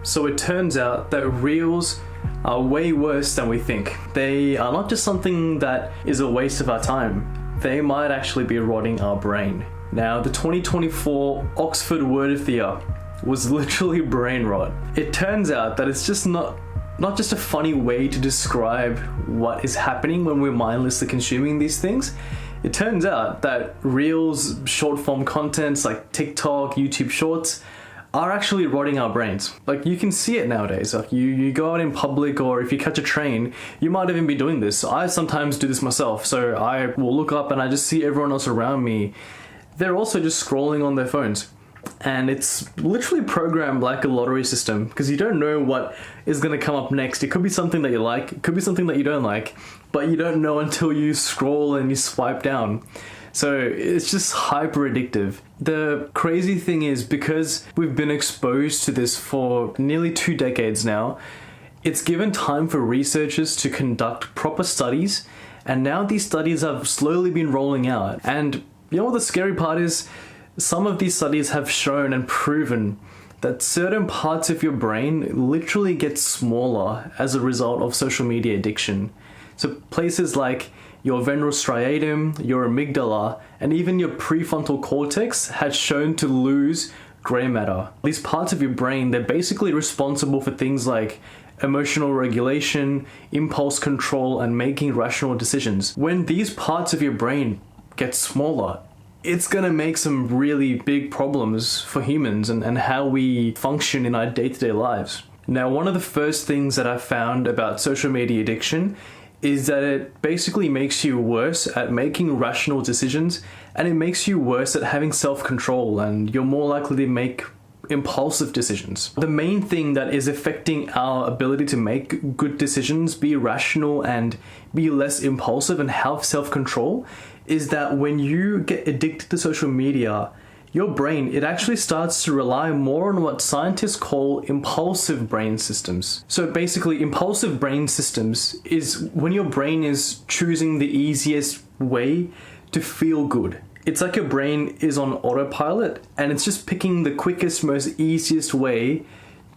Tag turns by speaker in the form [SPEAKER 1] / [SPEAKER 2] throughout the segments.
[SPEAKER 1] So it turns out that reels are way worse than we think. They are not just something that is a waste of our time, they might actually be rotting our brain. Now, the 2024 Oxford Word of the Year was literally brain rot. It turns out that it's just not just a funny way to describe what is happening when we're mindlessly consuming these things. It turns out that reels, short form contents like TikTok, YouTube Shorts, are actually rotting our brains. Like, you can see it nowadays. Like, you go out in public, or if you catch a train, you might even be doing this. I sometimes do this myself. So I will look up and I just see everyone else around me. They're also just scrolling on their phones. And it's literally programmed like a lottery system, because you don't know what is going to come up next. It could be something that you like, it could be something that you don't like, but you don't know until you scroll and you swipe down. So it's just hyper addictive. The crazy thing is, because we've been exposed to this for nearly 2 decades now, it's given time for researchers to conduct proper studies, and now these studies have slowly been rolling out. And you know what the scary part is? Some of these studies have shown and proven that certain parts of your brain literally get smaller as a result of social media addiction. So places like your ventral striatum, your amygdala, and even your prefrontal cortex had shown to lose gray matter. These parts of your brain, they're basically responsible for things like emotional regulation, impulse control, and making rational decisions. When these parts of your brain get smaller, it's gonna make some really big problems for humans and how we function in our day-to-day lives. Now, one of the first things that I found about social media addiction is that it basically makes you worse at making rational decisions, and it makes you worse at having self-control, and you're more likely to make impulsive decisions. The main thing that is affecting our ability to make good decisions, be rational and be less impulsive and have self-control, is that when you get addicted to social media, your brain, it actually starts to rely more on what scientists call impulsive brain systems. So basically, impulsive brain systems is when your brain is choosing the easiest way to feel good. It's like your brain is on autopilot, and it's just picking the quickest, most easiest way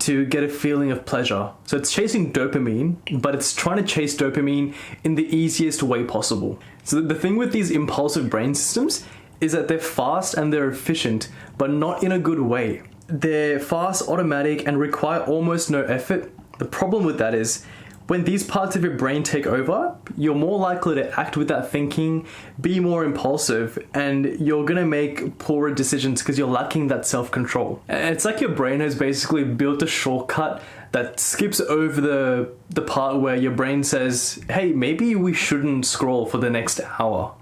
[SPEAKER 1] to get a feeling of pleasure. So it's chasing dopamine, but it's trying to chase dopamine in the easiest way possible. So the thing with these impulsive brain systems is that they're fast and they're efficient, but not in a good way. They're fast, automatic, and require almost no effort. The problem with that is, when these parts of your brain take over, you're more likely to act without thinking, be more impulsive, and you're gonna make poorer decisions because you're lacking that self-control. And it's like your brain has basically built a shortcut that skips over the part where your brain says, hey, maybe we shouldn't scroll for the next hour.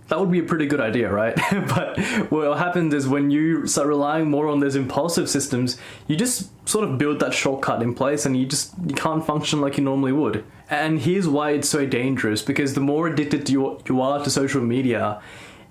[SPEAKER 1] That would be a pretty good idea, right? But what happens is, when you start relying more on those impulsive systems, you just sort of build that shortcut in place, and you can't function like you normally would. And here's why it's so dangerous, because the more addicted you are to social media,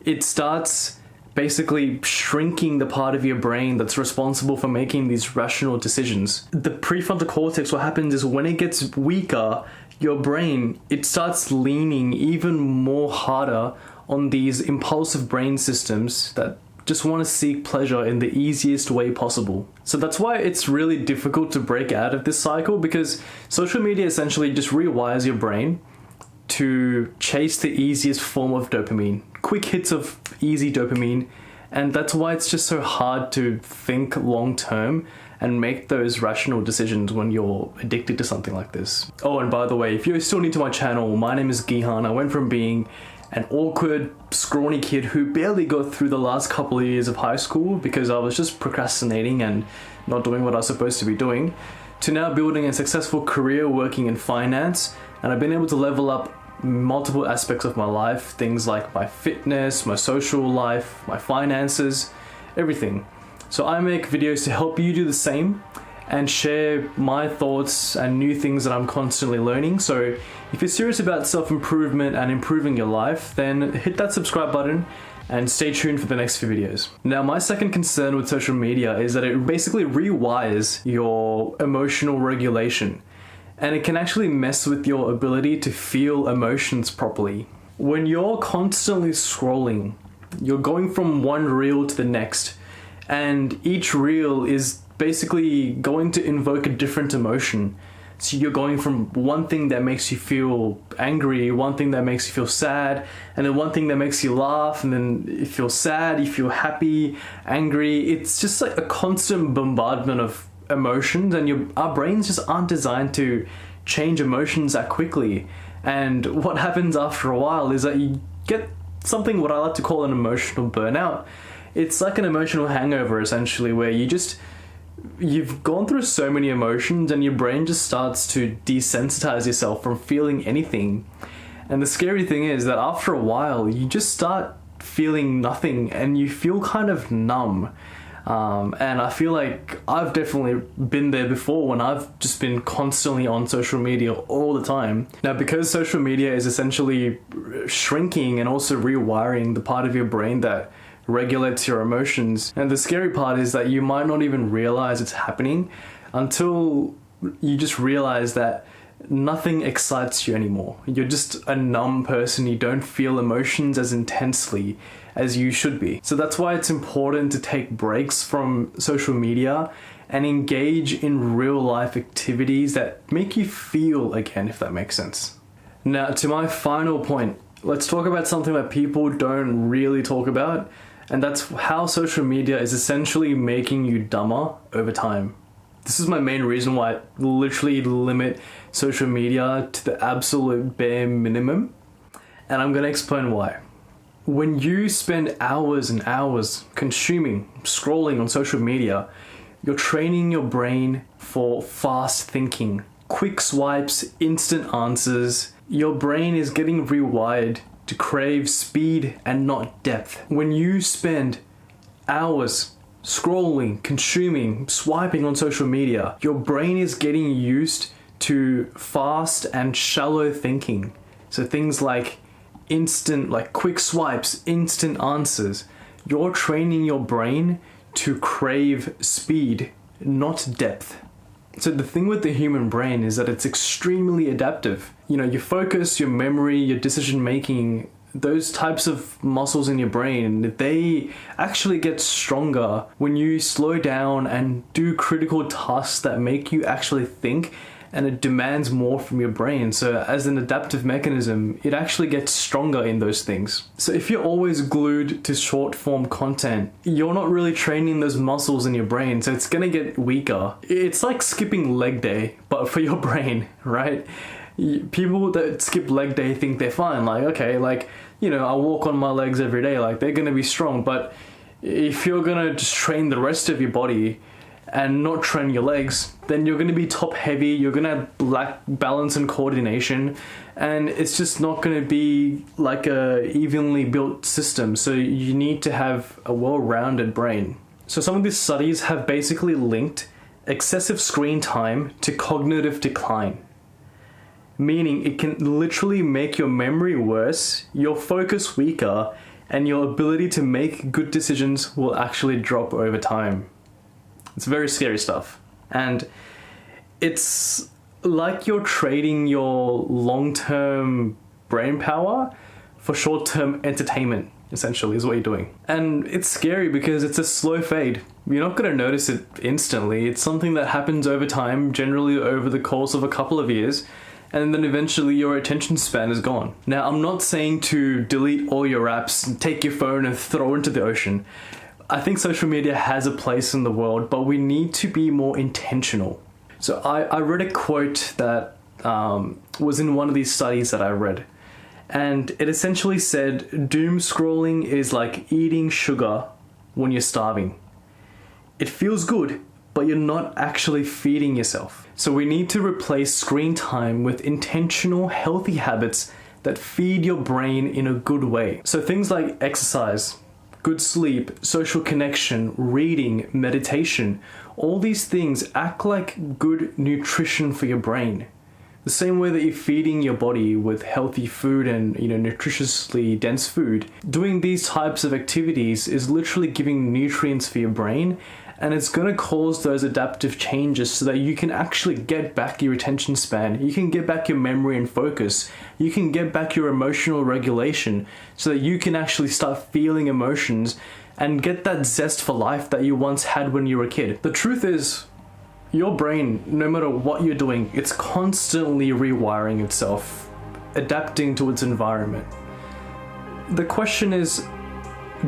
[SPEAKER 1] it starts basically shrinking the part of your brain that's responsible for making these rational decisions. The prefrontal cortex, what happens is, when it gets weaker, your brain, it starts leaning even more harder on these impulsive brain systems that just want to seek pleasure in the easiest way possible. So that's why it's really difficult to break out of this cycle, because social media essentially just rewires your brain to chase the easiest form of dopamine, quick hits of easy dopamine, and that's why it's just so hard to think long term and make those rational decisions when you're addicted to something like this. Oh, and by the way, if you're still new to my channel, my name is Gihan. I went from being an awkward, scrawny kid who barely got through the last couple of years of high school because I was just procrastinating and not doing what I was supposed to be doing, to now building a successful career working in finance. And I've been able to level up multiple aspects of my life, things like my fitness, my social life, my finances, everything. So I make videos to help you do the same and share my thoughts and new things that I'm constantly learning. So if you're serious about self-improvement and improving your life, then hit that subscribe button and stay tuned for the next few videos. Now, my second concern with social media is that it basically rewires your emotional regulation, and it can actually mess with your ability to feel emotions properly. When you're constantly scrolling, you're going from one reel to the next, and each reel is basically going to invoke a different emotion. So you're going from one thing that makes you feel angry, one thing that makes you feel sad, and then one thing that makes you laugh, and then you feel sad, you feel happy, angry. It's just like a constant bombardment of emotions, and our brains just aren't designed to change emotions that quickly. And what happens after a while is that you get something what I like to call an emotional burnout. It's like an emotional hangover, essentially, where you've gone through so many emotions and your brain just starts to desensitize yourself from feeling anything. And the scary thing is that after a while, you just start feeling nothing and you feel kind of numb. And I feel like I've definitely been there before when I've just been constantly on social media all the time. Now, because social media is essentially shrinking and also rewiring the part of your brain that regulates your emotions. And the scary part is that you might not even realize it's happening until you just realize that nothing excites you anymore. You're just a numb person. You don't feel emotions as intensely as you should be. So that's why it's important to take breaks from social media and engage in real life activities that make you feel again, if that makes sense. Now, to my final point, let's talk about something that people don't really talk about, and that's how social media is essentially making you dumber over time. This is my main reason why I literally limit social media to the absolute bare minimum, and I'm going to explain why. When you spend hours and hours consuming, scrolling on social media, you're training your brain for fast thinking, quick swipes, instant answers. Your brain is getting rewired to crave speed and not depth. When you spend hours scrolling, consuming, swiping on social media, your brain is getting used to fast and shallow thinking. So things like quick swipes, instant answers. You're training your brain to crave speed, not depth. So the thing with the human brain is that it's extremely adaptive. Your focus, your memory, your decision making, those types of muscles in your brain, they actually get stronger when you slow down and do critical tasks that make you actually think, and it demands more from your brain. So as an adaptive mechanism, it actually gets stronger in those things. So if you're always glued to short form content, you're not really training those muscles in your brain, so it's gonna get weaker. It's like skipping leg day, but for your brain, right? People that skip leg day think they're fine. I walk on my legs every day, they're gonna be strong. But if you're gonna just train the rest of your body and not train your legs, then you're going to be top heavy, you're going to lack balance and coordination, and it's just not going to be like a evenly built system. So you need to have a well-rounded brain. So some of these studies have basically linked excessive screen time to cognitive decline, meaning it can literally make your memory worse, your focus weaker, and your ability to make good decisions will actually drop over time. It's very scary stuff. And it's like you're trading your long-term brain power for short-term entertainment, essentially, is what you're doing. And it's scary because it's a slow fade. You're not going to notice it instantly. It's something that happens over time, generally over the course of a couple of years, and then eventually your attention span is gone. Now, I'm not saying to delete all your apps and take your phone and throw it into the ocean. I think social media has a place in the world, but we need to be more intentional. So I read a quote that was in one of these studies that I read. And it essentially said, doom scrolling is like eating sugar when you're starving. It feels good, but you're not actually feeding yourself. So we need to replace screen time with intentional, healthy habits that feed your brain in a good way. So things like exercise, good sleep, social connection, reading, meditation, all these things act like good nutrition for your brain. The same way that you're feeding your body with healthy food and, nutritiously dense food, doing these types of activities is literally giving nutrients for your brain, and it's going to cause those adaptive changes so that you can actually get back your attention span, you can get back your memory and focus, you can get back your emotional regulation so that you can actually start feeling emotions and get that zest for life that you once had when you were a kid. The truth is, your brain, no matter what you're doing, it's constantly rewiring itself, adapting to its environment. The question is,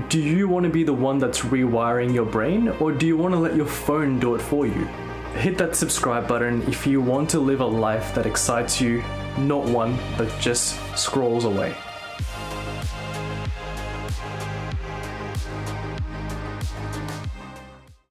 [SPEAKER 1] do you want to be the one that's rewiring your brain, or do you want to let your phone do it for you? Hit that subscribe button if you want to live a life that excites you, not one that just scrolls away.